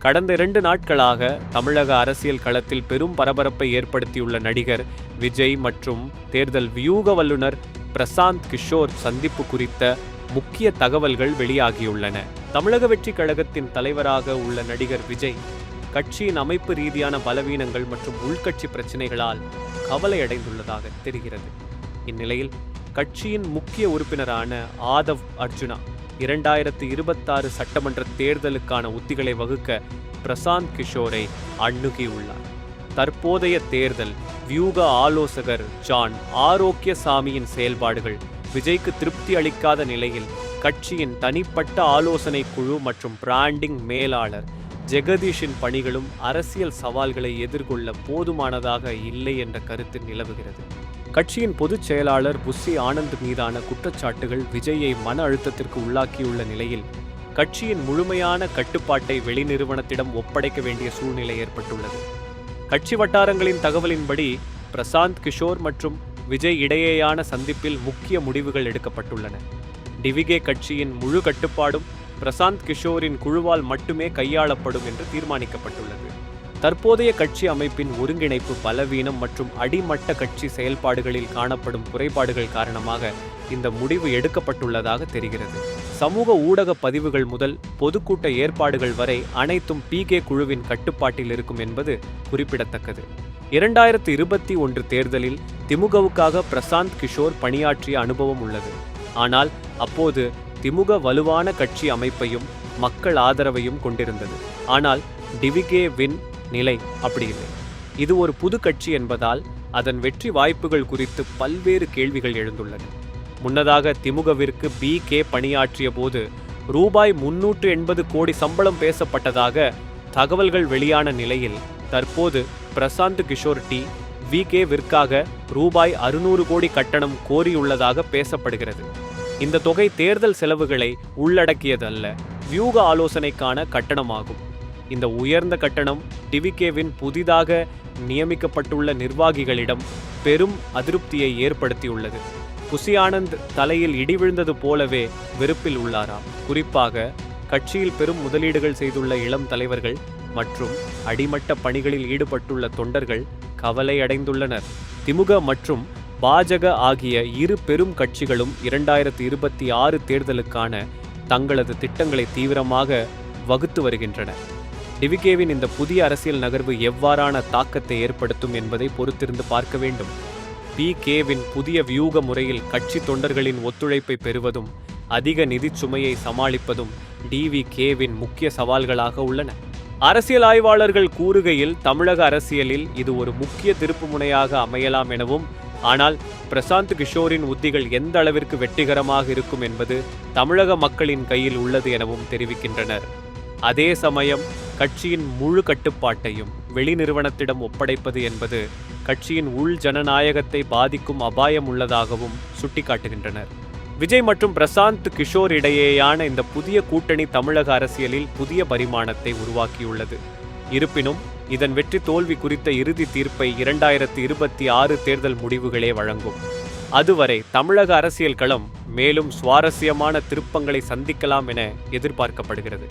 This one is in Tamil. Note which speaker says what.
Speaker 1: கடந்த 2 நாட்களாக தமிழக அரசியல் களத்தில் பெரும் பரபரப்பை ஏற்படுத்தியுள்ள நடிகர் விஜய் மற்றும் தேர்தல் வியூக வல்லுநர் பிரசாந்த் கிஷோர் சந்திப்பு குறித்த முக்கிய தகவல்கள் வெளியாகியுள்ளன. தமிழக வெற்றிக் கழகத்தின் தலைவராக உள்ள நடிகர் விஜய் கட்சியின் அமைப்பு ரீதியான பலவீனங்கள் மற்றும் உள்கட்சி பிரச்சினைகளால் கவலையடைந்துள்ளதாக தெரிகிறது. இந்நிலையில் கட்சியின் முக்கிய உறுப்பினரான ஆதவ் அர்ஜுனா 2026 சட்டமன்ற தேர்தலுக்கான உத்திகளை வகுக்க பிரசாந்த் கிஷோரை அணுகியுள்ளார். தற்போதைய தேர்தல் வியூக ஆலோசகர் ஜான் ஆரோக்கியசாமியின் செயல்பாடுகள் விஜய்க்கு திருப்தி அளிக்காத நிலையில் கட்சியின் தனிப்பட்ட ஆலோசனை குழு மற்றும் பிராண்டிங் மேலாளர் ஜெகதீஷின் பணிகளும் அரசியல் சவால்களை எதிர்கொள்ள போதுமானதாக இல்லை என்ற கருத்து நிலவுகிறது. கட்சியின் பொதுச் செயலாளர் புஸ்ஸி ஆனந்த் மீதான குற்றச்சாட்டுகள் விஜயை மன அழுத்தத்திற்கு உள்ளாக்கியுள்ள நிலையில் கட்சியின் முழுமையான கட்டுப்பாட்டை வெளிநிறுவனத்திடம் ஒப்படைக்க வேண்டிய சூழ்நிலை ஏற்பட்டுள்ளது. கட்சி வட்டாரங்களின் தகவலின்படி பிரசாந்த் கிஷோர் மற்றும் விஜய் இடையேயான சந்திப்பில் முக்கிய முடிவுகள் எடுக்கப்பட்டுள்ளன. டிவிகே கட்சியின் முழு கட்டுப்பாடும் பிரசாந்த் கிஷோரின் குழுவால் மட்டுமே கையாளப்படும் என்று தீர்மானிக்கப்பட்டுள்ளது. தற்போதைய கட்சி அமைப்பின் ஒருங்கிணைப்பு பலவீனம் மற்றும் அடிமட்ட கட்சி செயல்பாடுகளில் காணப்படும் குறைபாடுகள் காரணமாக இந்த முடிவு எடுக்கப்பட்டுள்ளதாக தெரிகிறது. சமூக ஊடக பதிவுகள் முதல் பொதுக்கூட்ட ஏற்பாடுகள் வரை அனைத்தும் பிகே குழுவின் கட்டுப்பாட்டில் இருக்கும் என்பது குறிப்பிடத்தக்கது. 2021 தேர்தலில் திமுகவுக்காக பிரசாந்த் கிஷோர் பணியாற்றிய அனுபவம் உள்ளது. ஆனால் அப்போது திமுக வலுவான கட்சி அமைப்பையும் மக்கள் ஆதரவையும் கொண்டிருந்தது. ஆனால் டிவிகேவின் நிலை அப்படி இல்லை. இது ஒரு புது கட்சி என்பதால் அதன் வெற்றி வாய்ப்புகள் குறித்து பல்வேறு கேள்விகள் எழுந்துள்ளன. முன்னதாக திமுகவிற்கு பிகே பணியாற்றிய போது ரூபாய் 380 கோடி சம்பளம் பேசப்பட்டதாக தகவல்கள் வெளியான நிலையில் தற்போது பிரசாந்த் கிஷோர் விகேவிற்காக ரூபாய் 600 கோடி கட்டணம் கோரியுள்ளதாக பேசப்படுகிறது. இந்த தொகை தேர்தல் செலவுகளை உள்ளடக்கியதல்ல, வியூக ஆலோசனைக்கான கட்டணமாகும். இந்த உயர்ந்த கட்டணம் டிவிகேவின் புதிதாக நியமிக்கப்பட்டுள்ள நிர்வாகிகளிடம் பெரும் அதிருப்தியை ஏற்படுத்தியுள்ளது. புஸ்ஸி ஆனந்த் தலையில் இடி விழுந்தது போலவே வெறுப்பில் உள்ளாராம். குறிப்பாக கட்சியில் பெரும் முதலீடுகள் செய்துள்ள இளம் தலைவர்கள் மற்றும் அடிமட்ட பணிகளில் ஈடுபட்டுள்ள தொண்டர்கள் கவலை அடைந்துள்ளனர். திமுக மற்றும் பாஜக ஆகிய இரு பெரும் கட்சிகளும் 2026 தேர்தலுக்கான தங்களது திட்டங்களை தீவிரமாக வகுத்து வருகின்றன. டிவிகேவின் இந்த புதிய அரசியல் நகர்வு எவ்வாறான தாக்கத்தை ஏற்படுத்தும் என்பதை பொறுத்திருந்து பார்க்க வேண்டும். பிகேவின் புதிய வியூக முறையில் கட்சி தொண்டர்களின் ஒத்துழைப்பை பெறுவதும் அதிக நிதி சுமையை சமாளிப்பதும் டிவிகேவின் முக்கிய சவால்களாக உள்ளன. அரசியல் ஆய்வாளர்கள் கூறுகையில் தமிழக அரசியலில் இது ஒரு முக்கிய திருப்புமுனையாக அமையலாம் எனவும், ஆனால் பிரசாந்த் கிஷோரின் உத்திகள் எந்த அளவிற்கு வெற்றிகரமாக இருக்கும் என்பது தமிழக மக்களின் கையில் உள்ளது எனவும் தெரிவிக்கின்றனர். அதே சமயம் கட்சியின் முழு கட்டுப்பாட்டையும் வெளிநிறுவனத்திடம் ஒப்படைப்பது என்பது கட்சியின் உள் ஜனநாயகத்தை பாதிக்கும் அபாயம் உள்ளதாகவும் சுட்டிக்காட்டுகின்றனர். விஜய் மற்றும் பிரசாந்த் கிஷோர் இடையேயான இந்த புதிய கூட்டணி தமிழக அரசியலில் புதிய பரிமாணத்தை உருவாக்கியுள்ளது. இருப்பினும் இதன் வெற்றி தோல்வி குறித்த இறுதி தீர்ப்பை 2026 தேர்தல் முடிவுகளே வழங்கும். அதுவரை தமிழக அரசியல் களம் மேலும் சுவாரஸ்யமான திருப்பங்களை சந்திக்கலாம் என எதிர்பார்க்கப்படுகிறது.